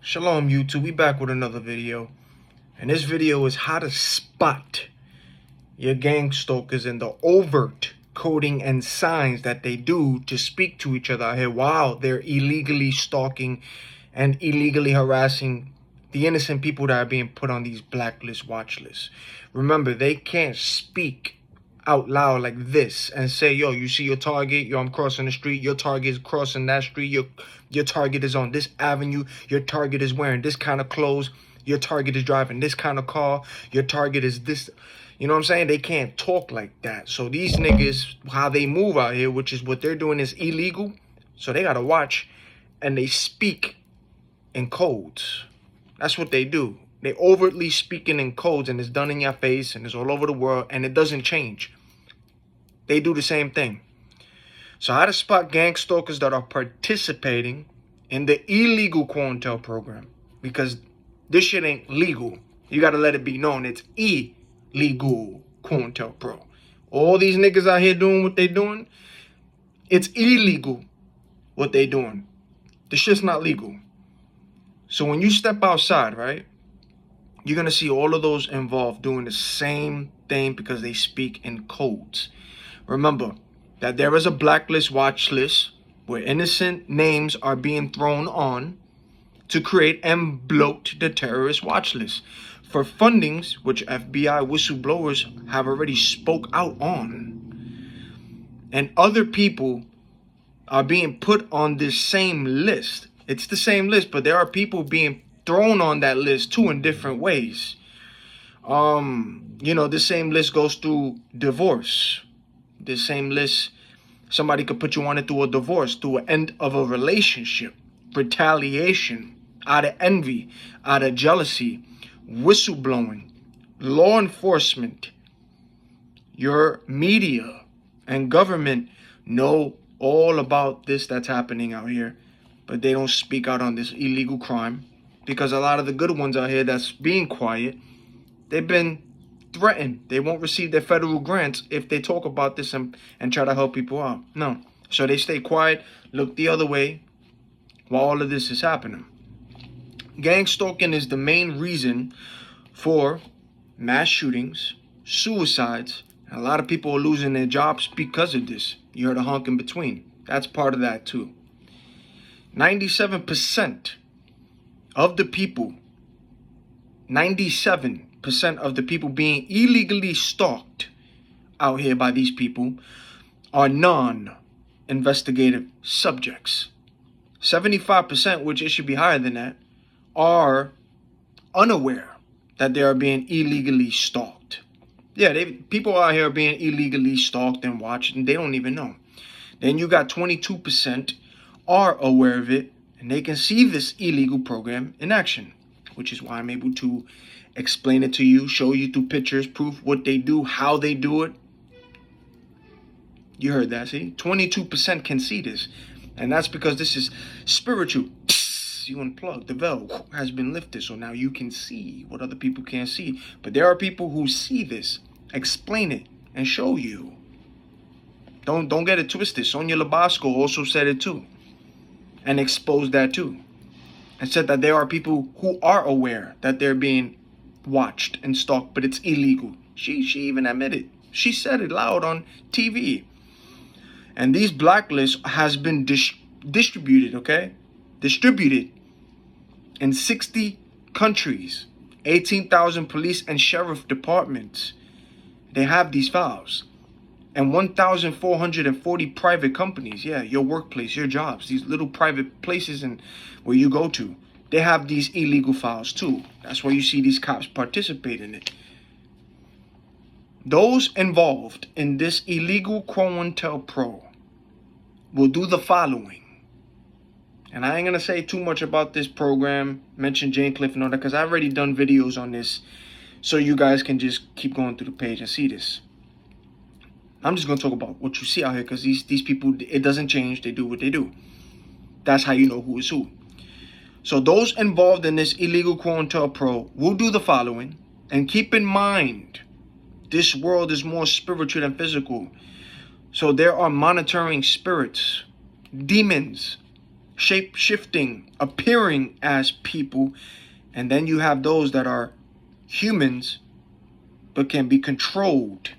Shalom YouTube, we back with another video. And this video is how to spot your gangstalkers and the overt coding and signs that they do to speak to each other out here while they're illegally stalking and illegally harassing the innocent people that are being put on these blacklist watch lists. Remember, they can't speak out loud like this and say, yo, you see your target, yo, I'm crossing the street, your target is crossing that street, your target is on this avenue, your target is wearing this kind of clothes, your target is driving this kind of car, your target is this. You know what I'm saying? They can't talk like that. So these niggas, how they move out here, which is what they're doing, is illegal. So they gotta watch, and they speak in codes. That's what they do. They overtly speaking in codes, and it's done in your face, and it's all over the world, and it doesn't change. They do the same thing. So how to spot gangstalkers that are participating in the illegal COINTEL program? Because this shit ain't legal. You got to let it be known it's illegal COINTELPRO. All these niggas out here doing what they doing, it's illegal what they doing. The shit's not legal. So when you step outside, right, you're going to see all of those involved doing the same thing because they speak in codes. Remember that there is a blacklist watch list where innocent names are being thrown on to create and bloat the terrorist watch list for fundings, which FBI whistleblowers have already spoke out on. And other people are being put on this same list. It's the same list, but there are people being thrown on that list too in different ways. You know, this same list goes through divorce. This same list, somebody could put you on it through a divorce, through an end of a relationship, retaliation, out of envy, out of jealousy, whistleblowing, law enforcement, your media and government know all about this that's happening out here, but they don't speak out on this illegal crime because a lot of the good ones out here that's being quiet, they've been threatened. They won't receive their federal grants if they talk about this and try to help people out. No. So they stay quiet, look the other way while all of this is happening. Gang stalking is the main reason for mass shootings, suicides, and a lot of people are losing their jobs because of this. You heard a honk in between. That's part of that too. 97% of the people, 97% of the people being illegally stalked out here by these people are non-investigative subjects. 75%, which it should be higher than that, are unaware that they are being illegally stalked. Yeah, people out here are being illegally stalked and watched, and they don't even know. Then you got 22% are aware of it, and they can see this illegal program in action, which is why I'm able to explain it to you, show you through pictures, proof what they do, how they do it. You heard that, see? 22% can see this, and that's because this is spiritual. You unplug, the veil has been lifted, so now you can see what other people can't see. But there are people who see this, explain it, and show you. Don't get it twisted. Sonia Labasco also said it too, and exposed that too, and said that there are people who are aware that they're being watched and stalked, but it's illegal. She even admitted. She said it loud on TV. And these blacklists has been distributed, okay? Distributed in 60 countries, 18,000 police and sheriff departments. They have these files. And 1,440 private companies. Yeah, your workplace, your jobs, these little private places and where you go to. They have these illegal files too. That's why you see these cops participate in it. Those involved in this illegal COINTELPRO will do the following. And I ain't going to say too much about this program, mention Jane Cliff and all that, because I've already done videos on this. So you guys can just keep going through the page and see this. I'm just going to talk about what you see out here because these people, it doesn't change. They do what they do. That's how you know who is who. So those involved in this illegal COINTELPRO will do the following. And keep in mind, this world is more spiritual than physical. So there are monitoring spirits, demons, shape-shifting, appearing as people. And then you have those that are humans but can be controlled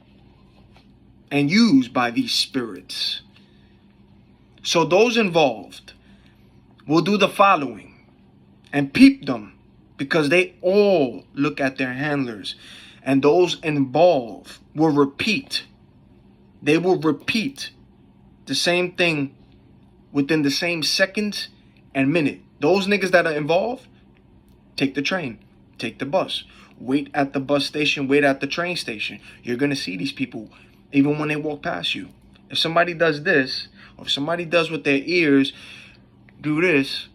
and used by these spirits. So those involved will do the following and peep them, because they all look at their handlers, and those involved will repeat. They will repeat the same thing within the same seconds and minute. Those niggas that are involved, take the train, take the bus, wait at the bus station, wait at the train station. You're going to see these people even when they walk past you. If somebody does this, or if somebody does with their ears, do this,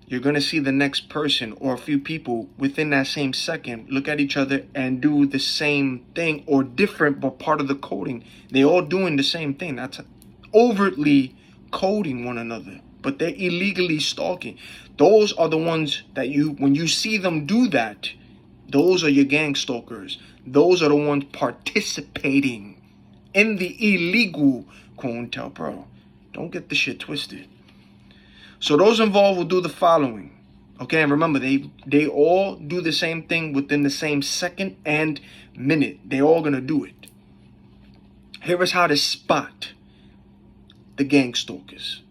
you're going to see the next person or a few people within that same second look at each other and do the same thing, or different but part of the coding. They all doing the same thing. That's overtly coding one another, but they're illegally stalking. Those are the ones that when you see them do that, those are your gang stalkers. Those are the ones participating in the illegal COINTELPRO. Don't get the shit twisted. So those involved will do the following. Okay, and remember, they all do the same thing within the same second and minute. They all gonna do it. Here is how to spot the gang stalkers.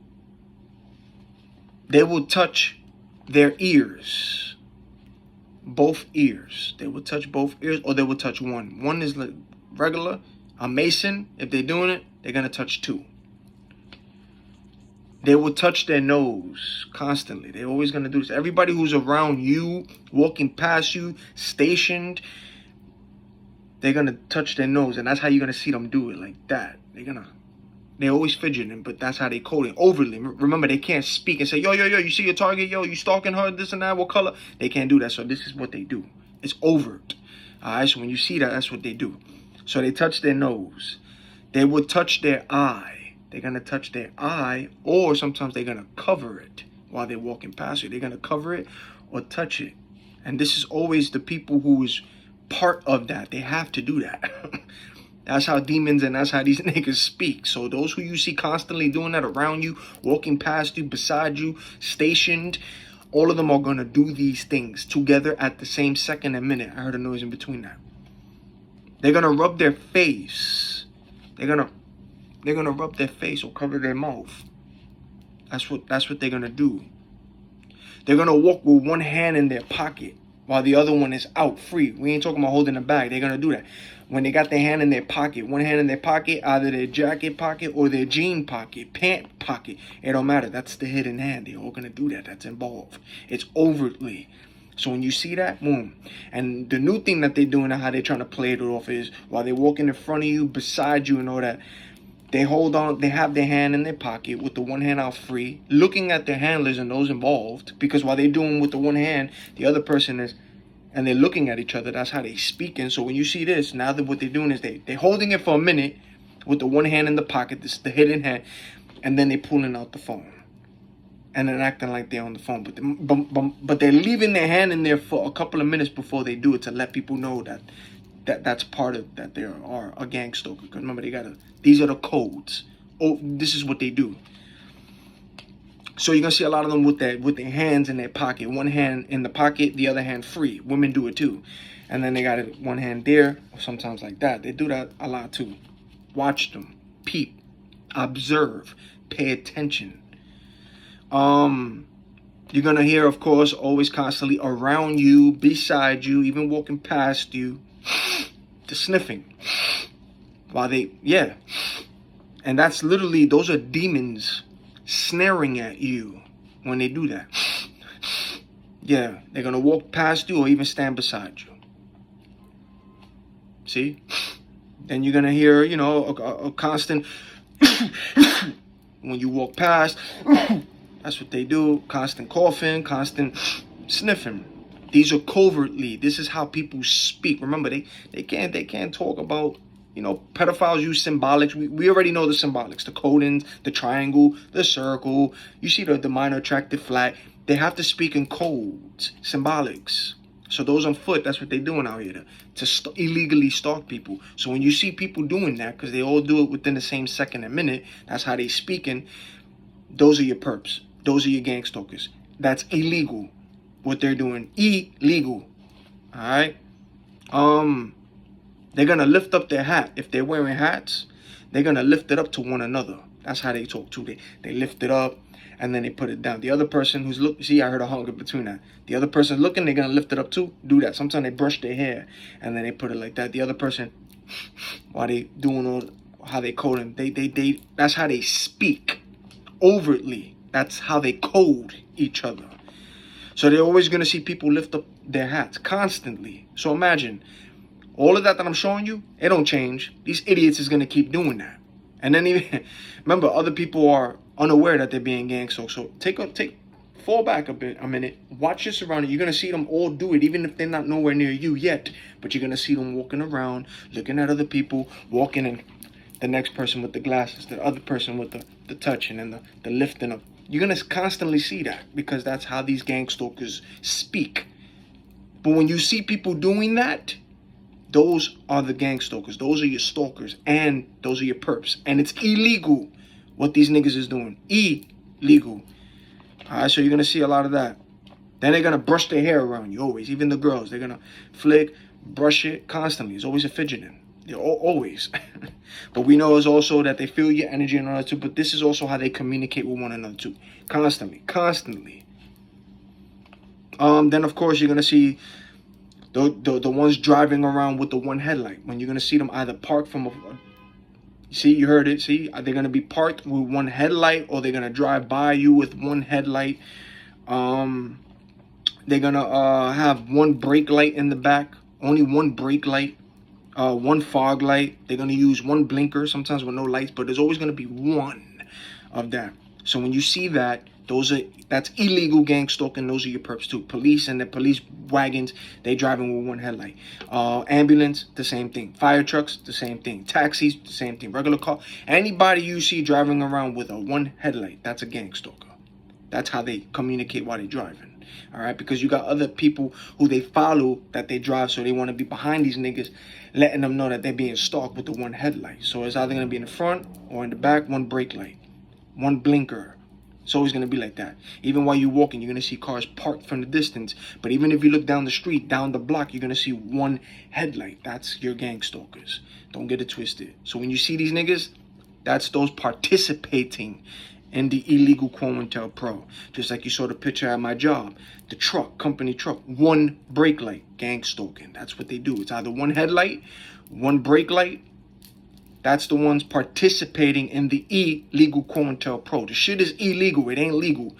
They will touch their ears. Both ears. They will touch both ears, or they will touch one. One is like regular. A Mason, if they're doing it, they're gonna touch two. They will touch their nose constantly. They're always going to do this. Everybody who's around you, walking past you, stationed, they're going to touch their nose. And that's how you're going to see them do it, like that. They're always fidgeting, but that's how they coding. Overly. Remember, they can't speak and say, yo, you see your target? Yo, you stalking her, this and that, what color? They can't do that. So this is what they do. It's overt. All right, so when you see that, that's what they do. So they touch their nose. They will touch their eye. They're going to touch their eye, or sometimes they're going to cover it while they're walking past you. They're going to cover it or touch it. And this is always the people who is part of that. They have to do that. That's how demons and that's how these niggas speak. So those who you see constantly doing that around you, walking past you, beside you, stationed, all of them are going to do these things together at the same second and minute. I heard a noise in between that. They're going to rub their face. They're going to rub their face or cover their mouth. That's what they're going to do. They're going to walk with one hand in their pocket while the other one is out free. We ain't talking about holding a bag. They're going to do that. When they got their hand in their pocket, one hand in their pocket, either their jacket pocket or their jean pocket, pant pocket. It don't matter. That's the hidden hand. They're all going to do that. That's involved. It's overtly. So when you see that, boom. And the new thing that they're doing and how they're trying to play it off is while they're walking in front of you, beside you and all that, they hold on, they have their hand in their pocket with the one hand out free, looking at their handlers and those involved, because while they're doing with the one hand, the other person is, and they're looking at each other. That's how they speaking. So when you see this, now that what they're doing is they're holding it for a minute with the one hand in the pocket, this is the hidden hand, and then they're pulling out the phone. And then acting like they're on the phone. But they're leaving their hand in there for a couple of minutes before they do it to let people know that's part of that they are a gang stalker. Because remember, these are the codes. Oh, this is what they do. So you're gonna see a lot of them with their hands in their pocket. One hand in the pocket, the other hand free. Women do it too. And then they got it one hand there, or sometimes like that. They do that a lot too. Watch them, peep, observe, pay attention. You're gonna hear, of course, always constantly around you, beside you, even walking past you, the sniffing. While and that's literally, those are demons snaring at you when they do that. Yeah, they're gonna walk past you or even stand beside you. See? Then you're gonna hear, a constant when you walk past. That's what they do. Constant coughing, constant sniffing. These are covertly. This is how people speak. Remember, they can't talk about, pedophiles use symbolics. We already know the symbolics, the codons, the triangle, the circle. You see the minor attractive flag. They have to speak in codes, symbolics. So those on foot, that's what they're doing out here to illegally stalk people. So when you see people doing that, because they all do it within the same second and minute, that's how they speaking. Those are your perps. those are your gang stalkers. That's illegal. What they're doing, illegal. All right. They're gonna lift up their hat if they're wearing hats. They're gonna lift it up to one another. That's how they talk too. They lift it up and then they put it down. The other person who's look, see, I heard a hunger between that. The other person looking, they're gonna lift it up too. Do that. Sometimes they brush their hair and then they put it like that. The other person, while they doing all how they coding, they that's how they speak overtly. That's how they code each other. So they're always gonna see people lift up their hats constantly. So imagine all of that I'm showing you, it don't change. These idiots is gonna keep doing that. And then even remember, other people are unaware that they're being gang stalked. So fall back a minute, watch your surroundings. You're gonna see them all do it, even if they're not nowhere near you yet. But you're gonna see them walking around, looking at other people, walking in the next person with the glasses, the other person with the touching and the lifting up. You're gonna constantly see that because that's how these gang stalkers speak. But when you see people doing that, those are the gang stalkers. Those are your stalkers and those are your perps. And it's illegal what these niggas is doing. Illegal. All right, so you're going to see a lot of that. Then they're going to brush their hair around you always. Even the girls, they're going to flick, brush it constantly. It's always a fidgeting. They're always. But we know it's also that they feel your energy and all that too. But this is also how they communicate with one another too. Constantly. Then, of course, you're going to see the ones driving around with the one headlight. When you're going to see them either parked from see, you heard it. See, they're going to be parked with one headlight or they're going to drive by you with one headlight. They're going to have one brake light in the back. Only one brake light. One fog light. They're going to use one blinker, sometimes with no lights, but there's always going to be one of that. So when you see that, that's illegal gang stalking. Those are your perps too. Police and the police wagons, they driving with one headlight. Ambulance, the same thing. Fire trucks, the same thing. Taxis, the same thing. Regular car. Anybody you see driving around with a one headlight, that's a gang stalker. That's how they communicate while they're driving. All right, because you got other people who they follow that they drive, so they want to be behind these niggas, letting them know that they're being stalked with the one headlight. So it's either going to be in the front or in the back, one brake light, one blinker. It's always going to be like that. Even while you're walking, you're going to see cars parked from the distance. But even if you look down the street, down the block, you're going to see one headlight. That's your gang stalkers. Don't get it twisted. So when you see these niggas, that's those participating in the illegal COINTELPRO. Just like you saw the picture at my job. The truck, company truck, one brake light, gang stalking. That's what they do. It's either one headlight, one brake light. That's the ones participating in the illegal COINTELPRO. The shit is illegal. It ain't legal.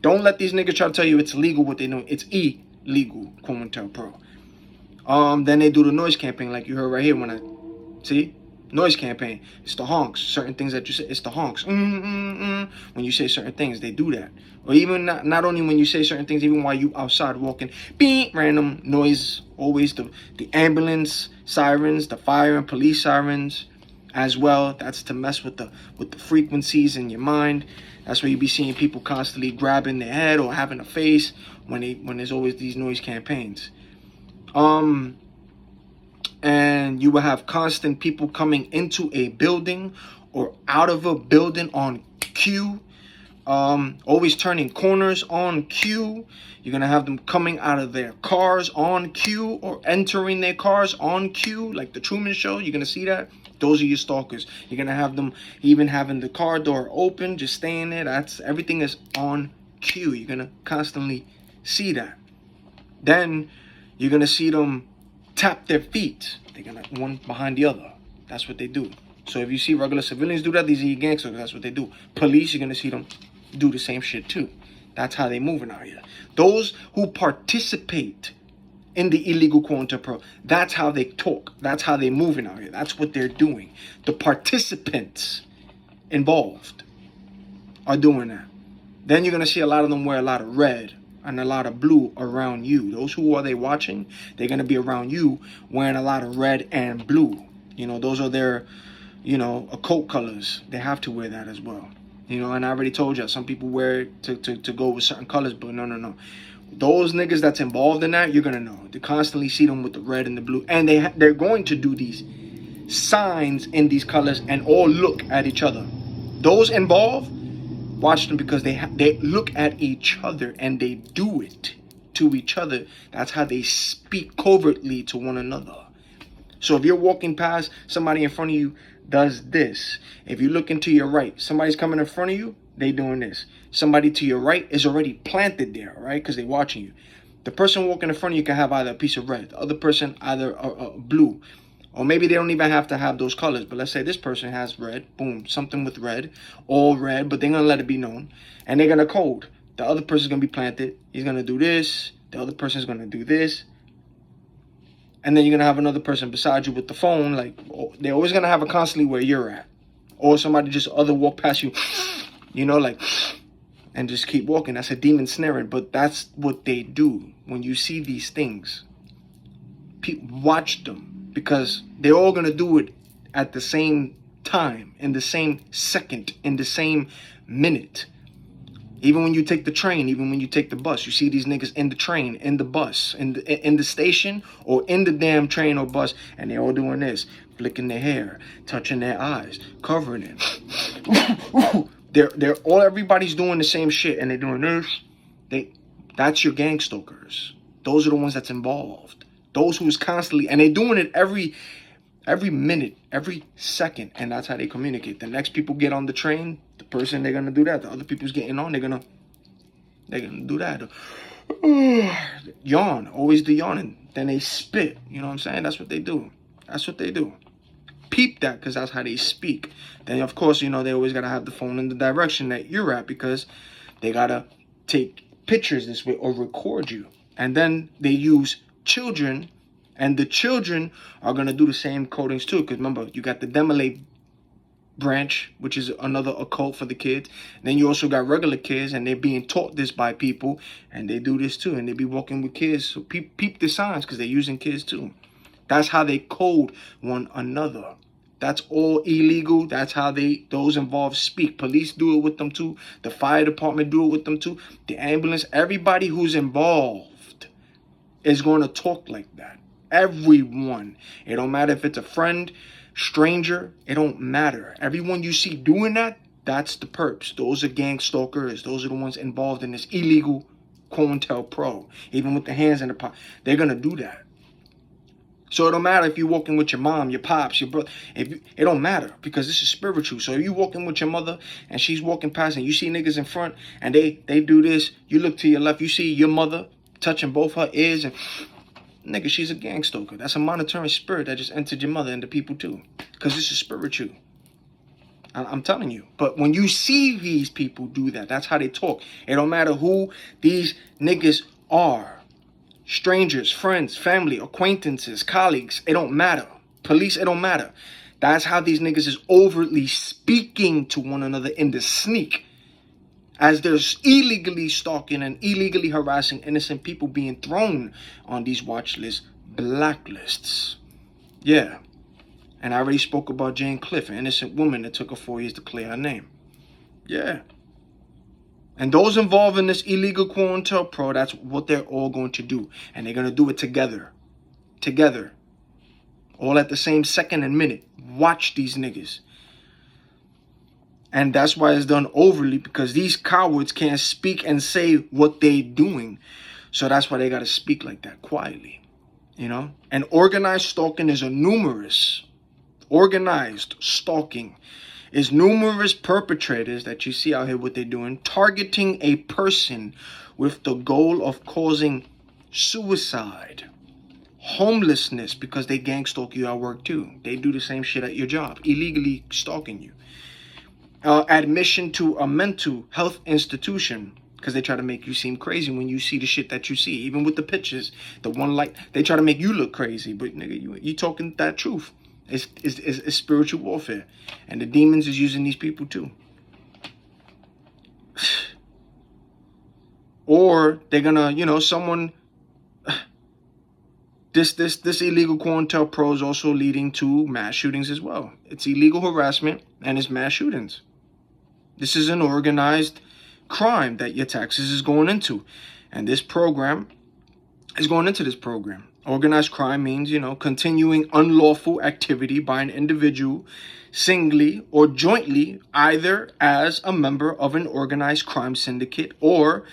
Don't let these niggas try to tell you it's legal what they know. It's illegal COINTELPRO. Then they do the noise campaign like you heard right here when I see noise campaign. It's the honks. Certain things that you say, it's the honks. When you say certain things, they do that. Or even not only when you say certain things, even while you outside walking, beep, random noise. Always the ambulance sirens, the fire and police sirens as well. That's to mess with the frequencies in your mind. That's where you be seeing people constantly grabbing their head or having a face when there's always these noise campaigns. And you will have constant people coming into a building or out of a building on cue. Always turning corners on cue. You're gonna have them coming out of their cars on cue or entering their cars on cue, like the Truman Show. You're gonna see that. Those are your stalkers. You're gonna have them even having the car door open, just staying there. That's everything is on cue. You're gonna constantly see that. Then you're gonna see them tap their feet. They're gonna one behind the other. That's what they do. So if you see regular civilians do that, these are your gangsters. That's what they do. Police, you're gonna see them do the same shit too. That's how they moving out here. Those who participate in the illegal COINTELPRO, that's how they talk. That's how they moving out here. That's what they're doing. The participants involved are doing that. Then you're gonna see a lot of them wear a lot of red and a lot of blue around you. Those who are they watching, they're gonna be around you wearing a lot of red and blue. You know, those are their, you know, occult colors. They have to wear that as well. You know, and I already told you, some people wear it to go with certain colors, but no. Those niggas that's involved in that, you're gonna know. They constantly see them with the red and the blue, and they're going to do these signs in these colors and all look at each other. Those involved, Watch them because they look at each other and they do it to each other. That's how they speak covertly to one another. So if you're walking past, somebody in front of you does this. If you look into your right, somebody's coming in front of you, they doing this. Somebody to your right is already planted there, right? Because they're watching you. The person walking in front of you can have either a piece of red, the other person either blue, or maybe they don't even have to have those colors. But let's say this person has red, boom, something with red, all red, but they're going to let it be known. And they're going to code. The other person's going to be planted. He's going to do this. The other person's going to do this. And then you're going to have another person beside you with the phone. Like, they're always going to have it constantly where you're at. Or somebody just other walk past you, you know, like, and just keep walking. That's a demon snaring. But that's what they do. When you see these things, watch them. Because they're all going to do it at the same time, in the same second, in the same minute. Even when you take the train, even when you take the bus, you see these niggas in the train, in the bus, in the station, or in the damn train or bus, and they're all doing this, flicking their hair, touching their eyes, covering it. They're all, everybody's doing the same shit, and they're doing this. That's your gangstalkers. Those are the ones that's involved. Those who's constantly, and they're doing it every minute, every second, and that's how they communicate. The next people get on the train, the person, they're gonna do that. The other people's getting on, they're gonna do that. Yawn, always the yawning. Then they spit. You know what I'm saying? That's what they do. That's what they do. Peep that, because that's how they speak. Then of course, you know, they always gotta have the phone in the direction that you're at, because they gotta take pictures this way or record you. And then they use children, and the children are going to do the same codings too, because remember, you got the Demolay branch, which is another occult for the kids. Then you also got regular kids, and they're being taught this by people, and they do this too, and they be working with kids. So peep the signs, because they're using kids too. That's how they code one another. That's all illegal. That's how those involved speak. Police do it with them too. The fire department do it with them too. The ambulance, everybody who's involved is going to talk like that. Everyone. It don't matter if it's a friend, stranger. It don't matter. Everyone you see doing that, that's the perps. Those are gangstalkers. Those are the ones involved in this illegal COINTELPRO. Even with the hands in the pot. They're going to do that. So it don't matter if you're walking with your mom, your pops, your brother. It don't matter, because this is spiritual. So if you're walking with your mother and she's walking past and you see niggas in front and they do this, you look to your left, you see your mother touching both her ears, and nigga, she's a gangstalker. That's a monitoring spirit that just entered your mother and the people too, because this is spiritual. I'm telling you. But when you see these people do that, that's how they talk. It don't matter who these niggas are. Strangers, friends, family, acquaintances, colleagues, it don't matter. Police, it don't matter. That's how these niggas is overtly speaking to one another in the sneak, as they're illegally stalking and illegally harassing innocent people, being thrown on these watch lists, blacklists. Yeah. And I already spoke about Jane Cliff, an innocent woman that took her 4 years to clear her name. Yeah. And those involved in this illegal COINTELPRO, that's what they're all going to do. And they're going to do it together. Together. All at the same second and minute. Watch these niggas. And that's why it's done overly, because these cowards can't speak and say what they're doing. So that's why they got to speak like that, quietly. You know? And organized stalking is organized stalking is numerous perpetrators that you see out here, what they're doing, targeting a person with the goal of causing suicide, homelessness, because they gang stalk you at work too. They do the same shit at your job, illegally stalking you. Admission to a mental health institution, because they try to make you seem crazy when you see the shit that you see. Even with the pictures, the one like, they try to make you look crazy, but nigga, you talking that truth. It's spiritual warfare. And the demons is using these people too. Or they're gonna, you know, someone, this illegal COINTELPRO is also leading to mass shootings as well. It's illegal harassment and it's mass shootings. This is an organized crime that your taxes is going into. And this program is going into this program. Organized crime means, continuing unlawful activity by an individual singly or jointly, either as a member of an organized crime syndicate or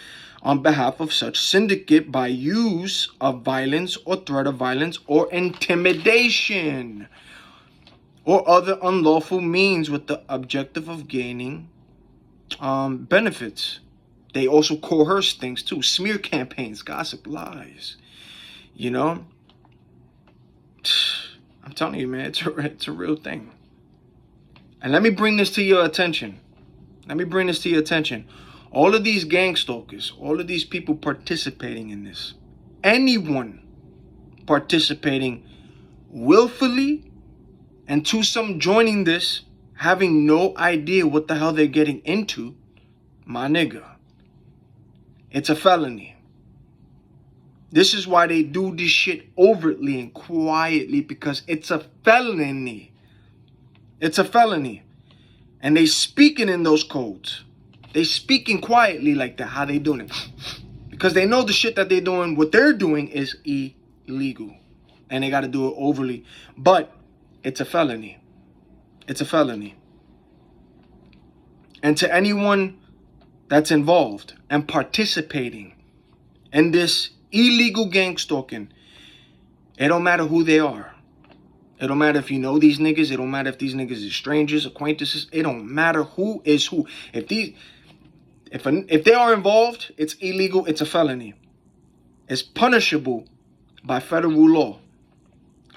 on behalf of such syndicate by use of violence or threat of violence or intimidation or other unlawful means with the objective of gaining benefits. They also coerce things too. Smear campaigns, gossip, lies. I'm telling you, man, it's a real thing. And let me bring this to your attention. All of these gangstalkers, all of these people participating in this, anyone participating willfully and to some joining this, having no idea what the hell they're getting into, my nigga, it's a felony. This is why they do this shit overtly and quietly, because it's a felony. It's a felony. And they speaking in those codes. They speaking quietly like that. How they doing it? Because they know the shit that they're doing, what they're doing is illegal. And they got to do it overly. But it's a felony. It's a felony. And to anyone that's involved and participating in this illegal gang stalking, it don't matter who they are. It don't matter if you know these niggas. It don't matter if these niggas are strangers, acquaintances. It don't matter who is who. If they are involved, it's illegal. It's a felony. It's punishable by federal law.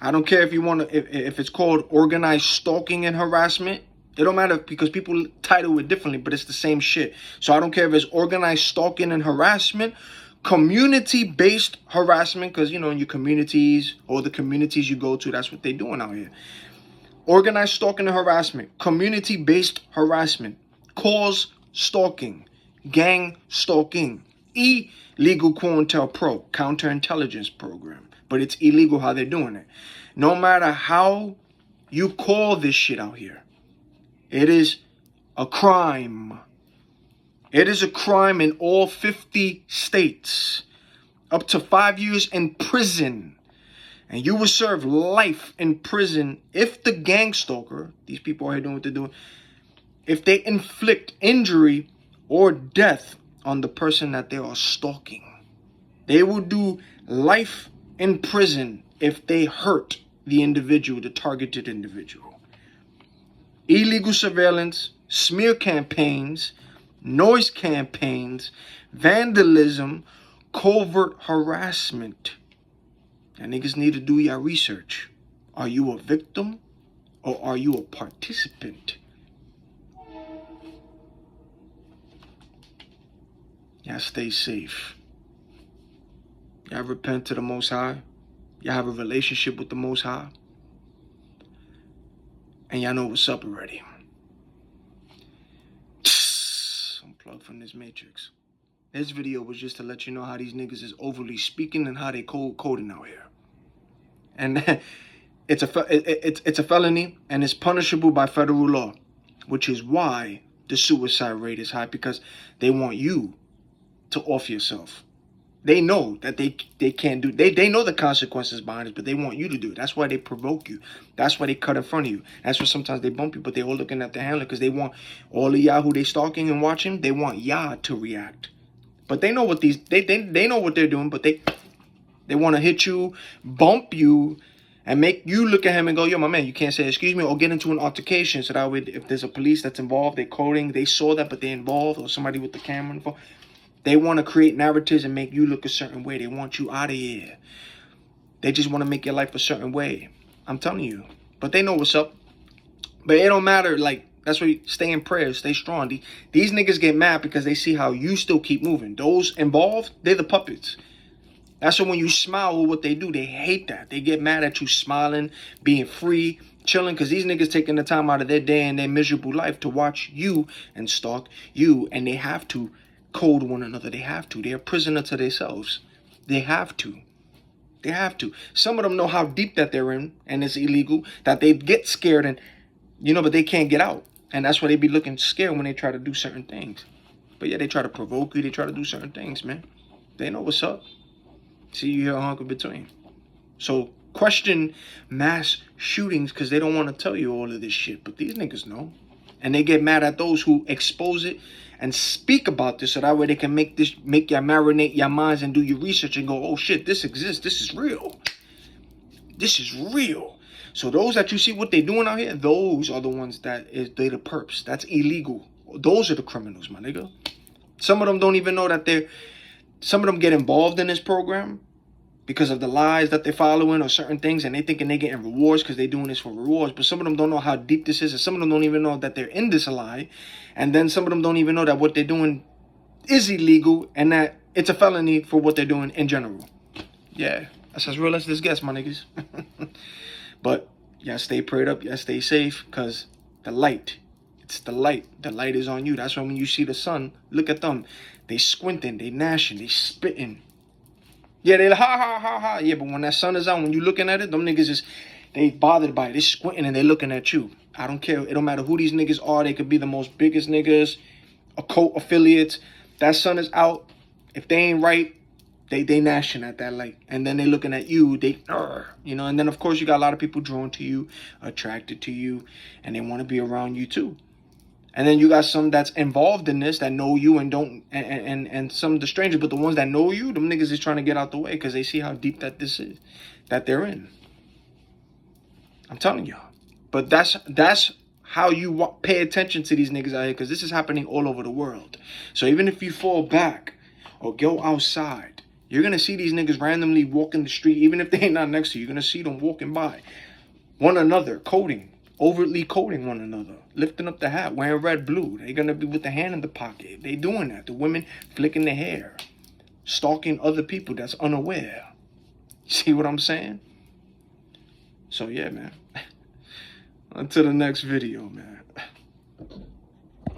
I don't care if you want to, if it's called organized stalking and harassment. It don't matter, because people title it differently, but it's the same shit. So I don't care if it's organized stalking and harassment, community-based harassment, because, in your communities or the communities you go to, that's what they're doing out here. Organized stalking and harassment, community-based harassment, cause stalking, gang stalking, illegal counterintelligence program. But it's illegal how they're doing it. No matter how you call this shit out here, it is a crime. It is a crime in all 50 states. Up to 5 years in prison. And you will serve life in prison if the gang stalker, these people are doing what they're doing, if they inflict injury or death on the person that they are stalking. They will do life in prison if they hurt the individual, the targeted individual. Illegal surveillance, smear campaigns, noise campaigns, vandalism, covert harassment. And niggas need to do your research. Are you a victim or are you a participant? Y'all stay safe. Y'all repent to the Most High. Y'all have a relationship with the Most High. And y'all know what's up already. Unplug from this matrix. This video was just to let you know how these niggas is overly speaking and how they coding out here. And it's a felony, and it's punishable by federal law, which is why the suicide rate is high, because they want you to off yourself. They know that they can't do, they know the consequences behind it, but they want you to do it. That's why they provoke you. That's why they cut in front of you. That's why sometimes they bump you, but they all looking at the handler, because they want all of y'all who they stalking and watching, they want y'all to react. But they know what they know what they're doing, but they want to hit you, bump you, and make you look at him and go, yo, my man, you can't say excuse me, or get into an altercation. So that way, if there's a police that's involved, they're coding, they saw that, but they're involved, or somebody with the camera and phone. They want to create narratives and make you look a certain way. They want you out of here. They just want to make your life a certain way. I'm telling you. But they know what's up. But it don't matter. Like, that's why you stay in prayer. Stay strong. These niggas get mad because they see how you still keep moving. Those involved, they're the puppets. That's why when you smile with what they do, they hate that. They get mad at you smiling, being free, chilling, because these niggas taking the time out of their day and their miserable life to watch you and stalk you. And they have to code one another. They have to. They're a prisoner to themselves. They have to. They have to. Some of them know how deep that they're in, and it's illegal, that they get scared and, but they can't get out. And that's why they be looking scared when they try to do certain things. But yeah, they try to provoke you. They try to do certain things, man. They know what's up. See, you hear a hunk in between. So question mass shootings because they don't want to tell you all of this shit. But these niggas know. And they get mad at those who expose it and speak about this so that way they can make y'all marinate your minds and do your research and go, oh shit, this exists. This is real. This is real. So those that you see what they doing out here, those are the ones they the perps. That's illegal. Those are the criminals, my nigga. Some of them don't even know that some of them get involved in this program because of the lies that they're following or certain things, and they thinking they getting rewards because they're doing this for rewards. But some of them don't know how deep this is, and some of them don't even know that they're in this lie. And then some of them don't even know that what they're doing is illegal and that it's a felony for what they're doing in general. Yeah, that's as real as this gets, my niggas. But y'all stay prayed up, y'all stay safe, because the light, it's the light. The light is on you. That's why when you see the sun, look at them. They squinting, they gnashing, they spitting. Yeah, they ha ha ha ha. Yeah, but when that sun is out, when you looking at it, them niggas they bothered by it. They squinting and they looking at you. I don't care. It don't matter who these niggas are. They could be the most biggest niggas, occult affiliates. That sun is out. If they ain't right, they gnashing at that light. And then they looking at you, you know, and then of course you got a lot of people drawn to you, attracted to you, and they want to be around you too. And then you got some that's involved in this that know you and don't, and some of the strangers, but the ones that know you, them niggas is trying to get out the way because they see how deep that this is, that they're in. I'm telling y'all. But that's how you pay attention to these niggas out here, because this is happening all over the world. So even if you fall back or go outside, you're going to see these niggas randomly walking the street, even if they ain't not next to you. You're going to see them walking by one another, coding. Overtly coding one another, lifting up the hat, wearing red, blue. They're going to be with the hand in the pocket. They doing that. The women flicking their hair, stalking other people that's unaware. See what I'm saying? So yeah, man. Until the next video, man.